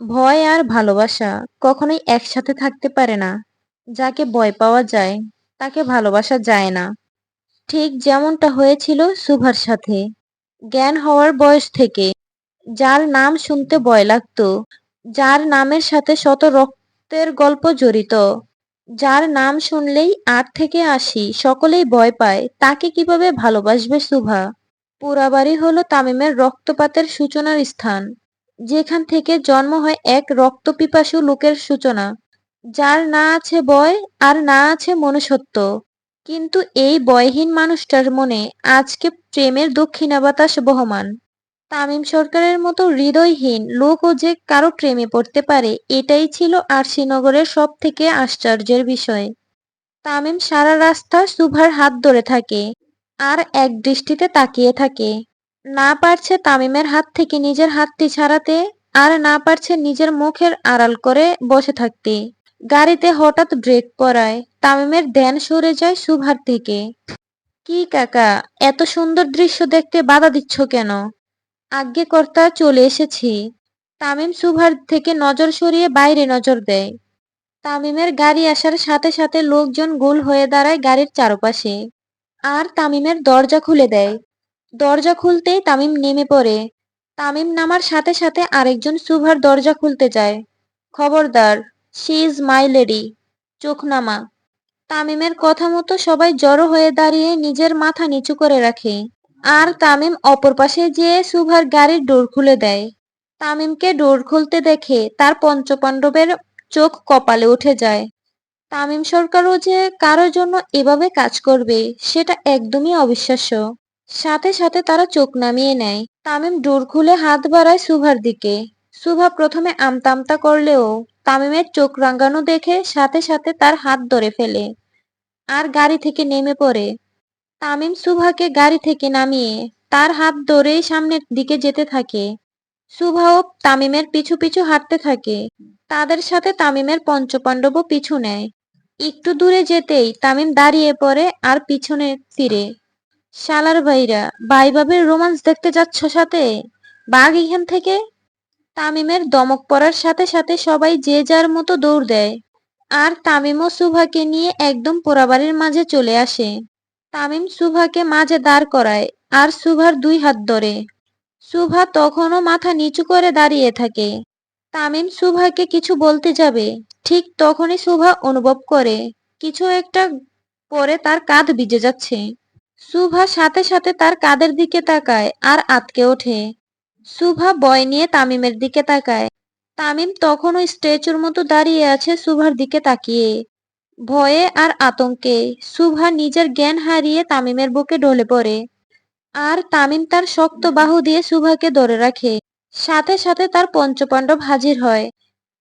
ভয় আর ভালোবাসা কখনোই একসাথে থাকতে পারে না। যাকে ভয় পাওয়া যায় তাকে ভালোবাসা যায় না। ঠিক যেমনটা হয়েছিল সুভার সাথে। জ্ঞান হওয়ার বয়স থেকে যার নাম শুনতে ভয় লাগতো, যার নামের সাথে শত রক্তের গল্প জড়িত, যার নাম শুনলেই 8 থেকে 80 সকলেই ভয় পায়, তাকে কিভাবে ভালোবাসবে সুভা? পোড়াবাড়ি হলো তামিমের রক্তপাতের সূচনার স্থান, যেখান থেকে জন্ম হয় এক রক্তপিপাসু লোকের সূচনা, যার না আছে ভয় আর না আছে মনুষ্যত্ব। কিন্তু এই ভয়হীন মানুষটার মনে আজকে প্রেমের দক্ষিণা বাতাস বহমান। তামিম সরকারের মতো হৃদয়হীন লোকও যে কারো প্রেমে পড়তে পারে, এটাই ছিল আরশিনগরের সব থেকে আশ্চর্যের বিষয়। তামিম সারা রাস্তা সুভার হাত ধরে থাকে আর এক দৃষ্টিতে তাকিয়ে থাকে। না পারছে তামিমের হাত থেকে নিজের হাতটি ছাড়াতে, আর না পারছে নিজের মুখের আড়াল করে বসে থাকতে। গাড়িতে হঠাৎ ব্রেক পড়ায় তামিমের ধ্যান সরে যায় সুভার থেকে। কি কাকা, এত সুন্দর দৃশ্য দেখতে বাধা দিচ্ছ কেন? আজ্ঞে কর্তা, চলে এসেছি। তামিম সুভার থেকে নজর সরিয়ে বাইরে নজর দেয়। তামিমের গাড়ি আসার সাথে সাথে লোকজন গোল হয়ে দাঁড়ায় গাড়ির চারপাশে। আর তামিমের দরজা খুলে দেয়। দরজা খুলতেই তামিম নেমে পড়ে। তামিম নামার সাথে সাথে আরেকজন সুভার দরজা খুলতে যায়। খবরদার, শি ইজ মাই লেডি। চোখ নামা। তামিমের কথা মতো সবাই জড়ো হয়ে দাঁড়িয়ে নিজের মাথা নিচু করে রাখে। আর তামিম অপর পাশে যেয়ে সুভার গাড়ির ডোর খুলে দেয়। তামিমকে ডোর খুলতে দেখে তার পঞ্চপাণ্ডবের চোখ কপালে উঠে যায়। তামিম সরকারও যে কারো জন্য এভাবে কাজ করবে, সেটা একদমই অবিশ্বাস্য। সাথে সাথে তারা চোখ নামিয়ে নেয়। তামিম ডোর খুলে হাত বাড়ায় সুভার দিকে। সুভা প্রথমে আমতা আমতা করলেও তামিমের চোখ রাঙানো দেখে সাথে সাথে তার হাত ধরে ফেলে আর গাড়ি থেকে নেমে পড়ে। তামিম সুভাকে গাড়ি থেকে নামিয়ে তার হাত ধরেই সামনের দিকে যেতে থাকে। সুভাও তামিমের পিছু পিছু হাঁটতে থাকে। তাদের সাথে তামিমের পঞ্চপাণ্ডবও পিছু নেয়। একটু দূরে যেতেই তামিম দাঁড়িয়ে পড়ে আর পিছনে ফিরে। শালার ভাইরা, ভাই ভাবির রোমান্স দেখতে যাচ্ছ সাথে? বাঘ এখান থেকে। তামিমের ধমক পড়ার সাথে সাথে সবাই যে যার মতো দৌড় দেয়। আর তামিমও সুভাকে নিয়ে একদম পোড়াবাড়ির মাঝে চলে আসে। তামিম সুভাকে মাঝে দাঁড় করায় আর সুভার 2 হাত ধরে। সুভা তখনও মাথা নিচু করে দাঁড়িয়ে থাকে। তামিম সুভাকে কিছু বলতে যাবে, ঠিক তখনই সুভা অনুভব করে কিছু একটা পরে তার কাঁধ ভিজে যাচ্ছে। সুভা সাথে সাথে তার কাঁধের দিকে তাকায় আর আঁতকে ওঠে। সুভা ভয় নিয়ে তামিমের দিকে তাকায়। তামিম তখনও স্ট্যাচুর মতো দাঁড়িয়ে আছে সুভার দিকে তাকিয়ে। ভয়ে আর আতঙ্কে সুভা নিজের জ্ঞান হারিয়ে তামিমের বুকে ঢলে পড়ে। আর তামিম তার শক্ত বাহু দিয়ে সুভাকে ধরে রাখে। সাথে সাথে তার পঞ্চপাণ্ডব হাজির হয়।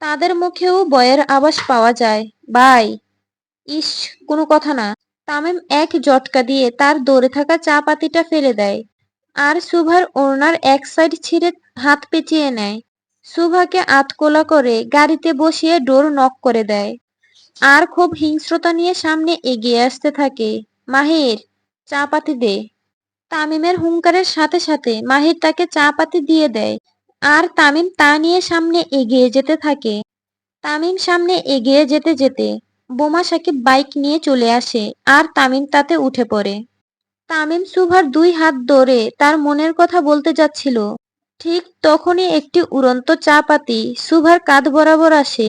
তাদের মুখেও ভয়ের আভাস পাওয়া যায়। ভাই। ইস, কোনো কথা না। তামিম এক ঝটকা দিয়ে তার ধরে থাকা চা পাতিটা ফেলে দেয় আর সুভার ওড়নার এক সাইড ছিঁড়ে হাত পেঁচিয়ে নেয়। সুভাকে আধকোলা করে গাড়িতে বসিয়ে ডোর নক করে দেয় আর খুব হিংস্রতা নিয়ে সামনে এগিয়ে আসতে থাকে। মাহির, চা পাতি দে। তামিমের হুঙ্কারের সাথে সাথে মাহির তাকে চা পাতি দিয়ে দেয় আর তামিম তা নিয়ে সামনে এগিয়ে যেতে থাকে। তামিম সামনে এগিয়ে যেতে যেতে বোমা সাকিব বাইক নিয়ে চলে আসে আর তামিম তাতে উঠে পড়ে। তামিম সুভার 2 হাত ধরে তার মনের কথা বলতে যাচ্ছিল। ঠিক তখনই একটি উড়ন্ত চা পাতি সুভার কাঁধ বরাবর আসে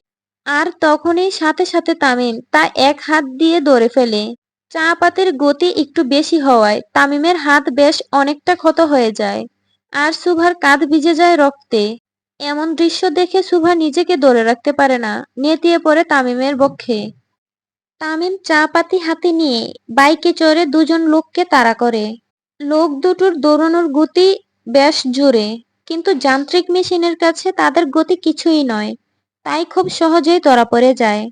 আর তখনই সাথে সাথে তামিম তা এক হাত দিয়ে ধরে ফেলে। চা পাতির গতি একটু বেশি হওয়ায় তামিমের হাত বেশ অনেকটা ক্ষত হয়ে যায় আর সুভার কাঁধ ভিজে যায় রক্তে। এমন দৃশ্য দেখে সুভা নিজেকে ধরে রাখতে পারে না, নেতিয়ে পড়ে তামিমের বক্ষে। তামিম চা পাতি হাতে নিয়ে বাইকে চড়ে দুজন লোককে তাড়া করে। লোক দুটোর দৌড়ানোর গতি বেশ জোরে, কিন্তু যান্ত্রিক মেশিনের কাছে তাদের গতি কিছুই নয়, তাই খুব সহজেই ধরা পড়ে যায়।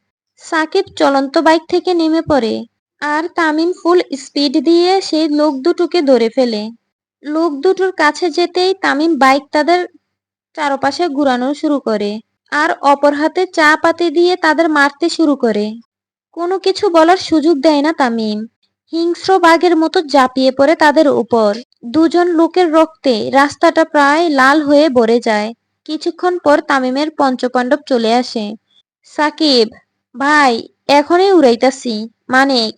সাকিব চলন্ত বাইক থেকে নেমে পড়ে আর তামিম ফুল স্পিড দিয়ে সেই লোক দুটোকে ধরে ফেলে। লোক দুটোর কাছে যেতেই তামিম বাইক তাদের চারপাশে ঘুরানো শুরু করে আর অপর হাতে চা পাতি দিয়ে তাদের মারতে শুরু করে। কোনো কিছু বলার সুযোগ দেয় না তামিম। হিংস্র বাঘের মতো ঝাঁপিয়ে পড়ে তাদের উপর। দুজন লোকের রক্তে রাস্তাটা প্রায় লাল হয়ে ভরে যায়। কিছুক্ষণ পর তামিমের পঞ্চপাণ্ডব চলে আসে। সাকিব ভাই, এখনই উড়াইতাছি। মানিক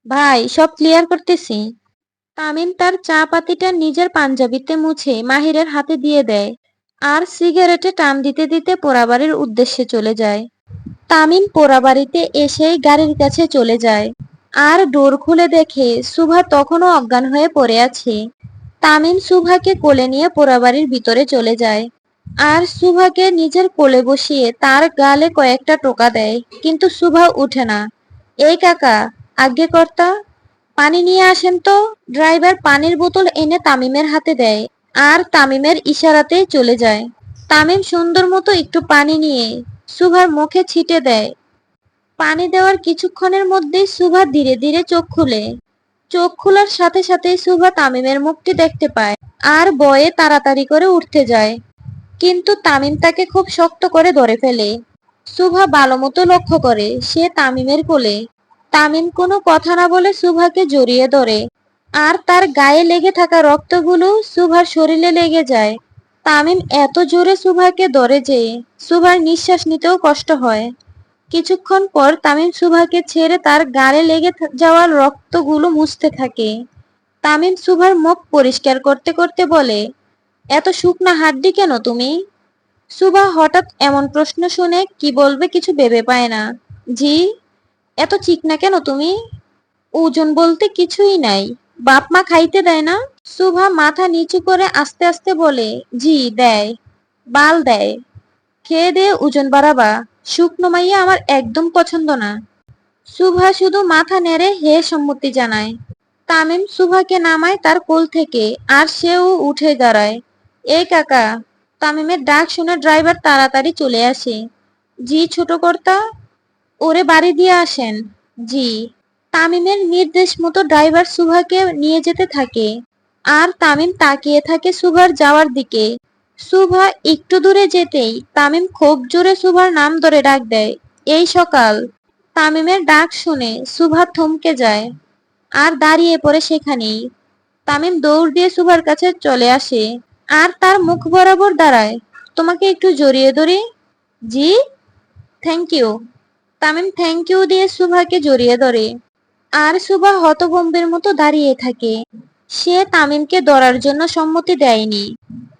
ভাই, সব ক্লিয়ার করতেছি। তামিম তার চা পাতিটা নিজের পাঞ্জাবিতে মুছে মাহিরের হাতে দিয়ে দেয় আর সিগারেটে টান দিতে দিতে পোড়াবাড়ির উদ্দেশ্যে চলে যায়। তামিম পোড়াবাড়িতে এসেই গাড়ির কাছে চলে যায় আর ডোর খুলে দেখে সুভা তখনও অজ্ঞান হয়ে পড়ে আছে। তামিম সুভাকে কোলে নিয়ে পোড়াবাড়ির ভিতরে চলে যায় আর সুভাকে নিজের কোলে বসিয়ে তার গালে কয়েকটা টোকা দেয়, কিন্তু সুভা উঠে না। এই কাকা, আজ্ঞে কর্তা, পানি নিয়ে আসেন তো। ড্রাইভার পানির বোতল এনে তামিমের হাতে দেয় আর তামিমের ইশারাতেই চলে যায়। তামিম সুন্দর মতো একটু পানি নিয়ে সুভার মুখে ছিটে দেয়। পানি দেওয়ার কিছুক্ষণের মধ্যেই সুভা ধীরে ধীরে চোখ খুলে। চোখ খোলার সাথে সাথেই সুভা তামিমের মুখটি দেখতে পায় আর ভয়ে তাড়াতাড়ি করে উঠতে যায়, কিন্তু তামিম তাকে খুব শক্ত করে ধরে ফেলে। সুভা ভালো মতো লক্ষ্য করে সে তামিমের কোলে। তামিম কোনো কথা না বলে সুভাকে জড়িয়ে ধরে আর তার গায়ে লেগে থাকা রক্তগুলো সুভার শরীরে লেগে যায়। তামিম এত জোরে সুভাকে ধরে যে সুভার নিঃশ্বাস নিতেও কষ্ট হয়। কিছুক্ষণ পর তামিম সুভাকে ছেড়ে তার গালে লেগে যাওয়া রক্তগুলো মুছতে থাকে। তামিম সুভার মুখ পরিষ্কার করতে করতে বলে, এত শুকনা হাড্ডি কেন তুমি? সুভা হঠাৎ এমন প্রশ্ন শুনে কি বলবে কিছু ভেবে পায় না। জি। এত চিকনা কেন তুমি? ওজন বলতে কিছুই নাই, বাপ মা খাইতে দেয় না। সুভা মাথা নিচু করে আস্তে আস্তে বলে, জি দেয়, বাল দেয়। খেয়ে দিয়ে ওজন বাড়াবা, শুকনো মাইয়া আমার একদম পছন্দ না। সুভা শুধু মাথা নেড়ে হে সম্মতি জানায়। তামিম সুভাকে নামায় তার কোল থেকে আর সেও উঠে দাঁড়ায়। এই কাকা। তামিমের ডাক শুনে ড্রাইভার তাড়াতাড়ি চলে আসে। জি ছোট কর্তা, ওরে বাড়ি দিয়ে আসেন। জি। তামিমের নির্দেশ মতো ড্রাইভার সুভাকে নিয়ে যেতে থাকে আর তামিম তাকিয়ে থাকে সুভার যাওয়ার দিকে। সুভা একটু দূরে যেতেই তামিম খুব জোরে সুভার নাম ধরে ডাক দেয়, এই সকাল। তামিমের ডাক শুনে সুভা থমকে যায় আর দাঁড়িয়ে পড়ে সেখানেই। তামিম দৌড় দিয়ে সুভার কাছে চলে আসে আর তার মুখ বরাবর দাঁড়ায়। তোমাকে একটু জড়িয়ে ধরি। জি। Thank you. Tamim thank you দিয়ে সুভাকে জড়িয়ে ধরে আর সুভা হতভম্বের মতো দাঁড়িয়ে থাকে। সে তামিমকে ধরার জন্য সম্মতি দেয়নি,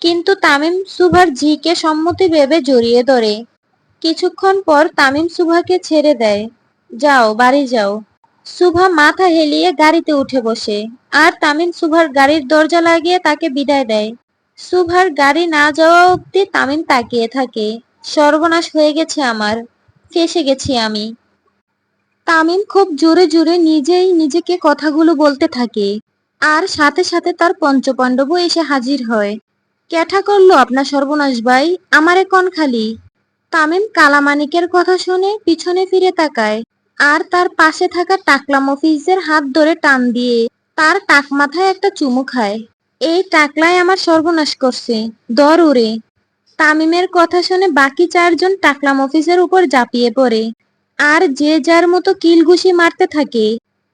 কিন্তু তামিম সুভার জিকে সম্মতি ভেবে জড়িয়ে ধরে। কিছুক্ষণ পর তামিম সুভাকে ছেড়ে দেয়। যাও, বাড়ি যাও। সুভা মাথা হেলিয়ে গাড়িতে উঠে বসে আর তামিম সুভার গাড়ির দরজা লাগিয়ে তাকে বিদায় দেয়। সুভার গাড়ি না যাওয়া অবধি তামিম তাকিয়ে থাকে। সর্বনাশ হয়ে গেছে আমার, ফেঁসে গেছি আমি। তামিম খুব জোরে জোরে নিজেই নিজেকে কথাগুলো বলতে থাকে আর সাথে সাথে তার পঞ্চপাণ্ডবও এসে হাজির হয়। ক্যাঠা করলো আপনার সর্বনাশ ভাই, আমারে কন খালি। তামিম কালামানিকের কথা শুনে পিছনে ফিরে তাকায় আর তার পাশে থাকা টাকলা মফিজের হাত ধরে টান দিয়ে তার টাক মাথায় একটা চুমু খায়। এই টাকলাই আমার সর্বনাশ করছে, দর ওরে। তামিমের কথা শুনে বাকি চারজন টাকলা মফিজের উপর ঝাঁপিয়ে পড়ে আর যে যার মতো কিলঘুষি মারতে থাকে।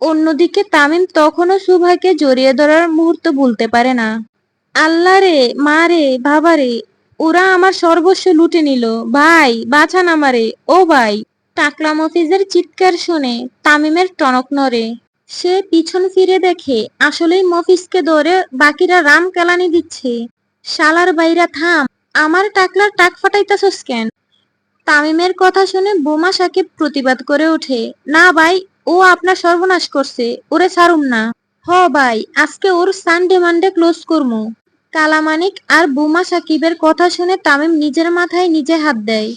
অন্যদিকে তামিম তখনও সুভাকে জড়িয়ে ধরার মুহূর্ত ভুলতে পারে না। আল্লাহ রে, মা রে, বাবা রে, ওরা আমার সর্বস্ব লুটে নিল, ভাই বাঁচান আমারে, ও ভাই। টাকলা মফিজের চিৎকার শুনে তামিমের টনক নড়ে। সে পিছন ফিরে দেখে আসলেই মফিজকে ধরে বাকিরা রাম কেলানি দিচ্ছে। শালার বাইরা থাম, আমার টাকলার টাক ফাটাইতাছস কেন? তামিমের কথা শুনে বোমা সাকিব প্রতিবাদ করে ওঠে, না ভাই, ও আপনার সর্বনাশ করছে, ওরে ছাড়ুম না। হ ভাই, আজকে ওর সানডে মানডে ক্লোজ করমু। কালামানিক আর বোমা সাকিবের কথা শুনে তামিম নিজের মাথায় নিজে হাত দেয়।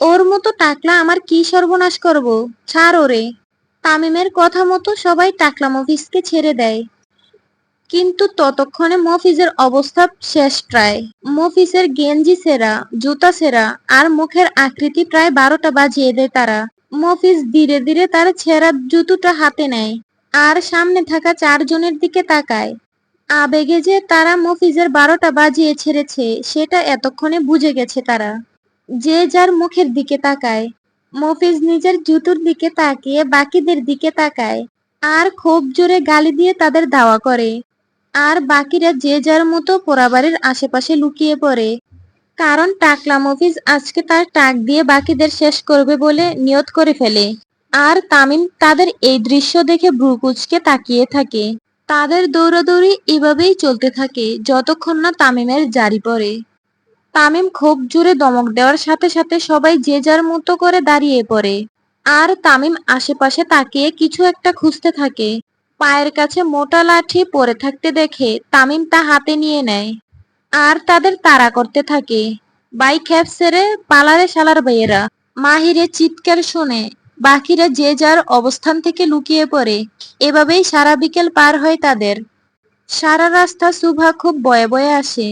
ওর মতো টাকলা আমার কি সর্বনাশ করব, ছাড় ওরে। তামিমের কথা মতো সবাই টাকলা মফিজকে ছেড়ে দেয়, কিন্তু ততক্ষণে মফিজের অবস্থা শেষ প্রায়। মফিজের গেঞ্জি ছেঁড়া, জুতা ছেঁড়া আর মুখের আকৃতি প্রায় 12টা বাজিয়ে দেয় তারা। মফিজ ধীরে ধীরে তার ছেঁড়া জুতোটা হাতে নেয় আর সামনে থাকা চারজনের দিকে তাকায়। আবেগে যে তারা মফিজের 12টা বাজিয়ে ছেড়েছে সেটা এতক্ষণে বুঝে গেছে তারা। যে যার মুখের দিকে তাকায়। মফিজ নিজের জুতোর দিকে তাকিয়ে বাকিদের দিকে তাকায় আর খুব জোরে গালি দিয়ে তাদের ধাওয়া করে। আর বাকিরা যে যার মতো পোড়াবাড়ির আশেপাশে লুকিয়ে পড়ে। কারণ টাকলা মফিজ আজকে তার টাক দিয়ে বাকিদের শেষ করবে বলে নিয়ত করে ফেলে। আর তামিম তাদের এই দৃশ্য দেখে ভ্রু কুঁচকে তাকিয়ে থাকে। তাদের দৌড়াদৌড়ি এভাবেই চলতে থাকে যতক্ষণ না তামিমের জারি পড়ে। তামিম খুব জোরে ধমক দেওয়ার সাথে সাথে সবাই যে যার মতো করে দাঁড়িয়ে পড়ে। আর তামিম আশেপাশে তাকিয়ে কিছু একটা খুঁজতে থাকে। পায়ের কাছে মোটা লাঠি পড়ে থাকতে দেখে তামিম তা হাতে নিয়ে নেয়। আর তাদের তাড়া করতে থাকে। বাইক খ্যাপ ছেড়ে পালারে শালার ভাইয়েরা। মাহিরের চিৎকার শুনে বাকিরা যে যার অবস্থান থেকে লুকিয়ে পড়ে। এভাবেই সারা বিকেল পার হয় তাদের। সারা রাস্তা সুভা খুব বয়ে বয়ে আসে।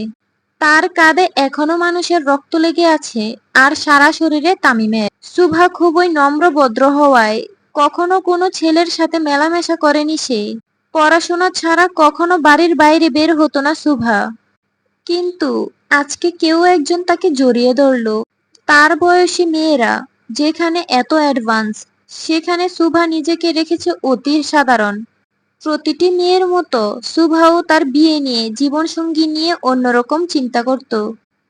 তার কাঁধে এখনো মানুষের রক্ত লেগে আছে আর সারা শরীরে তামিমের। সুভা খুবই নম্র ভদ্র হওয়ায় কখনো কোনো ছেলের সাথে মেলামেশা করেনি সে। পড়াশোনা ছাড়া কখনো বাড়ির বাইরে বের হতো না সুভা। কিন্তু আজকে কেউ একজন তাকে জড়িয়ে ধরলো। তার বয়সী মেয়েরা যেখানে এত অ্যাডভান্স, সেখানে সুভা নিজেকে রেখেছে অতি সাধারণ। প্রতিটি মেয়ের মতো সুভাও তার বিয়ে নিয়ে, জীবনসঙ্গী নিয়ে অন্যরকম চিন্তা করত।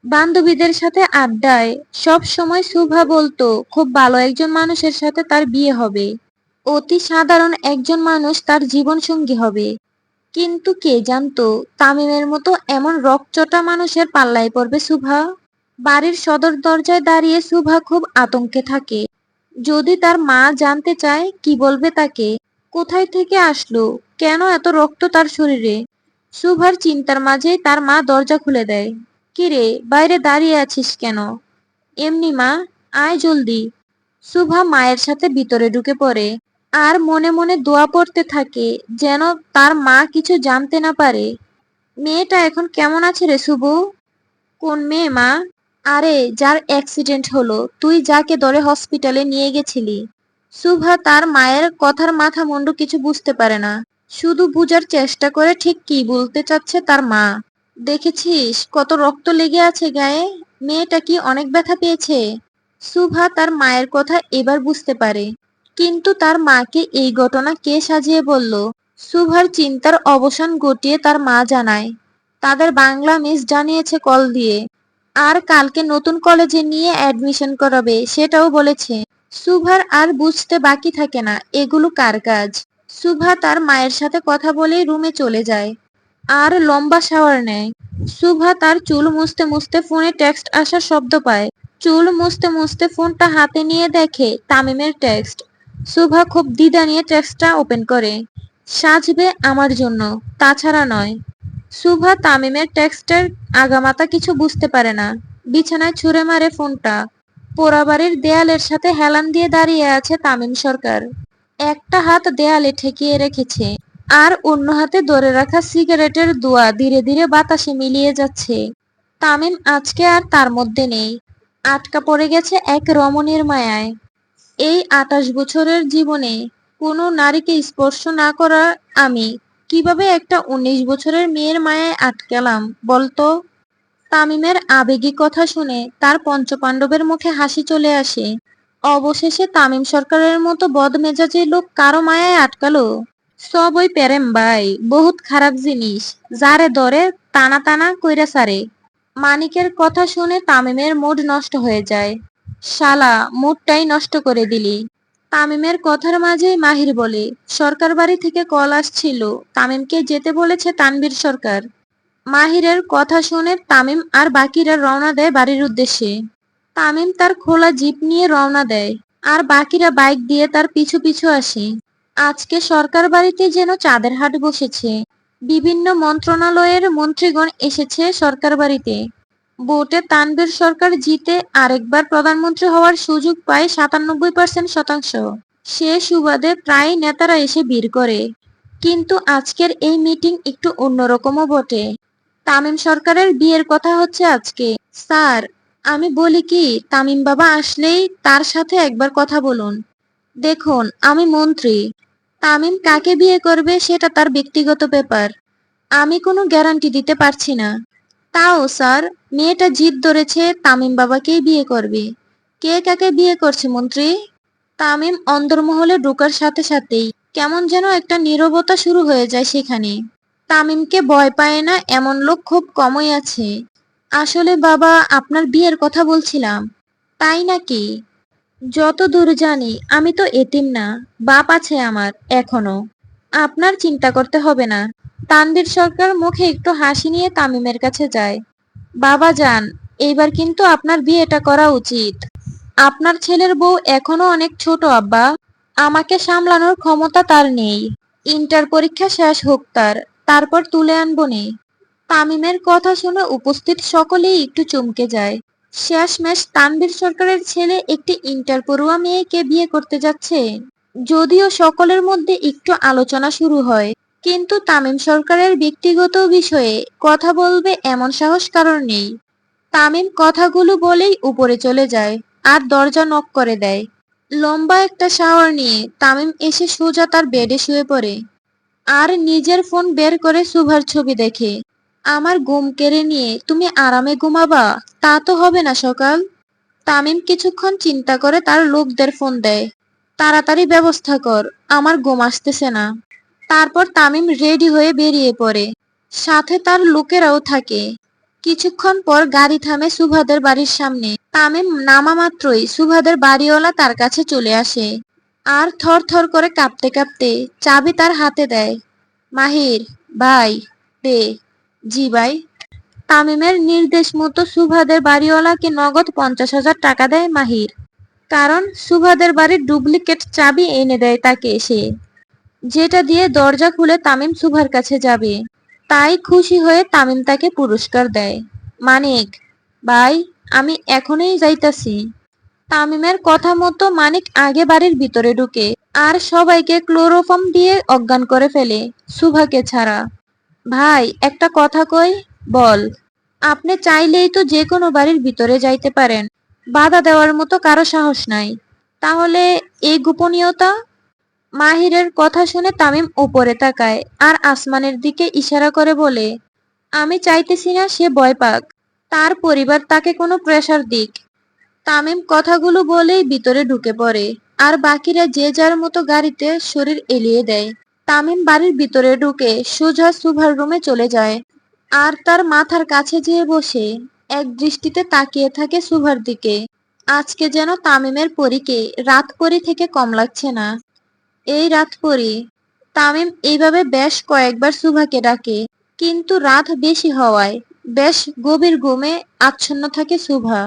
বান্ধবীদের সাথে আড্ডায় সব সময় সুভা বলতো খুব ভালো একজন মানুষের সাথে তার বিয়ে হবে, অতি সাধারণ একজন মানুষ তার জীবনসঙ্গী হবে। কিন্তু কে জানতো তামিমের মতো এমন রকচটা মানুষের পাল্লায় পড়বে সুভা। বাড়ির সদর দরজায় দাঁড়িয়ে সুভা খুব আতঙ্কে থাকে। যদি তার মা জানতে চায় কি বলবে তাকে? কোথায় থেকে আসলো? কেন এত রক্ত তার শরীরে? সুভার চিন্তার মাঝেই তার মা দরজা খুলে দেয়। কিরে, বাইরে দাঁড়িয়ে আছিস কেন? এমনি মা, আয় জলদি। সুভা মায়ের সাথে ভিতরে ঢুকে পড়ে। আর মনে মনে দোয়া পড়তে থাকে যেন তার মা কিছু জানতে না পারে। মেয়েটা এখন কেমন আছে রে শুভু? কোন মেয়ে মা? আরে যার অ্যাক্সিডেন্ট হলো, তুই যাকে ধরে হসপিটালে নিয়ে গেছিলি। সুভা তার মায়ের কথার মাথা মুন্ডু কিছু বুঝতে পারে না। শুধু বুঝার চেষ্টা করে ঠিক কি বলতে চাচ্ছে তার মা। দেখেছিস কত রক্ত লেগে আছে গায়ে? মেয়েটা কি অনেক ব্যথা পেয়েছে? সুভা তার মায়ের কথা এবার বুঝতে পারে। কিন্তু তার মাকে এই ঘটনা কে সাজিয়ে বলল? সুভার চিন্তার অবসান ঘটিয়ে তার মা জানায়, তাদের বাংলা মিস জানিয়েছে কল দিয়ে। আর কালকে নতুন কলেজে নিয়ে অ্যাডমিশন করাবে সেটাও বলেছে। সুভার আর বুঝতে বাকি থাকে না এগুলো কার কাজ। সুভা তার মায়ের সাথে কথা বলেই রুমে চলে যায়। আর লম্বা শাওয়ার নেয়। সুভা তার চুল মুছতে মুছতে ফোনে টেক্সট আসার শব্দ পায়। চুল মুছতে মুছতে ফোনটা হাতে নিয়ে দেখে তামিমের টেক্সট। সুভা খুব দ্বিধা নিয়ে টেক্সটটা ওপেন করে। সাজবে আমার জন্য, তাছাড়া নয়। সুভা তামিমের টেক্সটের আগামাথা কিছু বুঝতে পারে না। বিছানায় ছুঁড়ে মারে ফোনটা। পোড়াবাড়ির দেয়ালের সাথে হেলান দিয়ে দাঁড়িয়ে আছে তামিম সরকার। একটা হাত দেয়ালে ঠেকিয়ে রেখেছে। আর অন্য হাতে ধরে রাখা সিগারেটের ধোঁয়া ধীরে ধীরে বাতাসে মিলিয়ে যাচ্ছে। তামিম আজকে আর তার মধ্যে নেই। আটকা পড়ে গেছে এক রমণীর মায়ায়। এই ২৮ বছরের জীবনে কোনো নারীকে স্পর্শ না করা আমি কিভাবে একটা ১৯ বছরের মেয়ের মায়ায় আটকালাম বলতো? তামিমের আবেগী কথা শুনে তার পঞ্চপাণ্ডবের মুখে হাসি চলে আসে। অবশেষে তামিম সরকারের মতো বদমেজাজি লোক কারো মায়ায় আটকালো। সব ওই প্রেম ভাই, বহুত খারাপ জিনিস, যারে ধরে টানা টানা কইরা সারে। মানিকের কথা শুনে তামিমের মুড নষ্ট হয়ে যায়। শালা, মুডটাই নষ্ট করে দিলি। তামিমের কথার মাঝেই মাহির বলে, সরকার বাড়ি থেকে কল আসছিল, তামিমকে যেতে বলেছে তানভীর সরকার। মাহিরের কথা শুনে তামিম আর বাকিরা রওনা দেয় বাড়ির উদ্দেশ্যে। তামিম তার খোলা জিপ নিয়ে রওনা দেয়। আর বাকিরা বাইক দিয়ে তার পিছু পিছু আসে। আজকে সরকার বাড়িতে যেন চাঁদের হাট বসেছে। বিভিন্ন মন্ত্রণালয়ের মন্ত্রীগণ এসেছে সরকার বাড়িতে। ভোটে তানভীর সরকার জিতে আরেকবার প্রধানমন্ত্রী হওয়ার সুযোগ পায় ৯৭% সে সুবাদে প্রায় নেতারা এসে ভিড় করে। কিন্তু আজকের এই মিটিং একটু অন্যরকমও বটে। তামিম সরকারের বিয়ের কথা হচ্ছে আজকে। স্যার, আমি বলি কি, তামিম বাবা আসলেই তার সাথে একবার কথা বলুন। দেখুন, আমি মন্ত্রী। তামিম কাকে বিয়ে করবে সেটা তার ব্যক্তিগত ব্যাপার। আমি কোনো গ্যারান্টি দিতে পারছি না। তাও স্যার, মেয়েটা জিদ ধরেছে তামিম বাবাকেই বিয়ে করবে। কে কাকে বিয়ে করছে মন্ত্রী? তামিম অন্দরমহলে ঢোকার সাথে সাথেই কেমন যেন একটা নীরবতা শুরু হয়ে যায় সেখানে। তামিমকে ভয় পায় না এমন লোক খুব কমই আছে। আসলে বাবা আপনার বিয়ের কথা বলছিলাম। তাই নাকি? যতদূর জানি আমি তো এতিম না, বাপ আছে আমার এখনো। আপনার চিন্তা করতে হবে না। তানভীর সরকার মুখে একটু হাসি নিয়ে তামিমের কাছে যায়। বাবা যান, এইবার কিন্তু আপনার বিয়েটা করা উচিত। আপনার ছেলের বউ এখনো অনেক ছোট আব্বা। আমাকে সামলানোর ক্ষমতা তার নেই। ইন্টার পরীক্ষা শেষ হোক তার, তারপর তুলে আনবো নে। তামিমের কথা শুনে উপস্থিত সকলেই একটু চমকে যায়। শেষমেশ তানভীর সরকারের ছেলে একটি ইন্টার পড়ুয়া মেয়েকে বিয়ে করতে যাচ্ছে। যদিও সকলের মধ্যে একটু আলোচনা শুরু হয়, কিন্তু তামিম সরকারের ব্যক্তিগত বিষয়ে কথা বলবে এমন সাহস কারোর নেই। তামিম কথাগুলো বলেই উপরে চলে যায় আর দরজা নক করে দেয়। লম্বা একটা শাওয়ার নিয়ে তামিম এসে সোজা তার বেডে শুয়ে পড়ে আর নিজের ফোন বের করে সুভার ছবি দেখে। আমার ঘুম কেড়ে নিয়ে তুমি আরামে ঘুমাবা, তা তো হবে না সকাল। তামিম কিছুক্ষণ চিন্তা করে তার লোকদের ফোন দেয়, তাড়াতাড়ি ব্যবস্থা কর, আমার ঘুম আসতেছে না। তারপর তামিম রেডি হয়ে বেরিয়ে পড়ে, সাথে তার লোকেরাও থাকে। কিছুক্ষণ পর গাড়ি থামে সুভাদের বাড়ির সামনে। তামিম নামা মাত্রই সুভাদের বাড়িওয়ালা তার কাছে চলে আসে আর থর থর করে কাঁপতে কাঁপতে চাবি তার হাতে দেয়। মাহির, ভাই, দে। জি ভাই। তামিমের নির্দেশ মতো সুভাদের বাড়িওয়ালাকে নগদ 50,000 টাকা দেয় মাহির। কারণ সুভাদের বাড়ির ডুপ্লিকেট চাবি এনে দেয় তাকে সে, যেটা দিয়ে দরজা খুলে তামিম সুভার কাছে যাবে। তাই খুশি হয়ে তামিম তাকে পুরস্কার দেয়। মানিক, ভাই, আমি এখনই যাইতাছি। তামিমের কথা মতো মানিক আগে বাড়ির ভিতরে ঢুকে আর সবাইকে ক্লোরোফর্ম দিয়ে অজ্ঞান করে ফেলে, সুভাকে ছাড়া। ভাই, একটা কথা কই। বল। আপনি চাইলেই তো যে কোনো বাড়ির ভিতরে যাইতে পারেন, বাধা দেওয়ার মতো কারো সাহস নাই। তাহলে এই গোপনীয়তা? মাহিরের কথা শুনে তামিম উপরে তাকায় আর আসমানের দিকে ইশারা করে বলে, আমি চাইতেছি না সে ভয় পাক, তার পরিবার তাকে কোনো প্রেসার দিক। তামিম কথাগুলো বলেই ভিতরে ঢুকে পড়ে আর বাকিরা যে যার মতো গাড়িতে শরীর এলিয়ে দেয়। তামিম বাড়ির ভিতরে ঢুকে সোজা সুভার রুমে চলে যায় আর তার মাথার কাছে যেয়ে বসে এক দৃষ্টিতে তাকিয়ে থাকে সুভার দিকে। আজকে যেন তামিমের পরীকে রাত পরী থেকে কম লাগছে না। এই রাত পরী। তামিম এইভাবে বেশ কয়েকবার সুভাকে ডাকে, কিন্তু রাত বেশি হওয়ায় বেশ গভীর ঘুমে আচ্ছন্ন থাকে সুভা।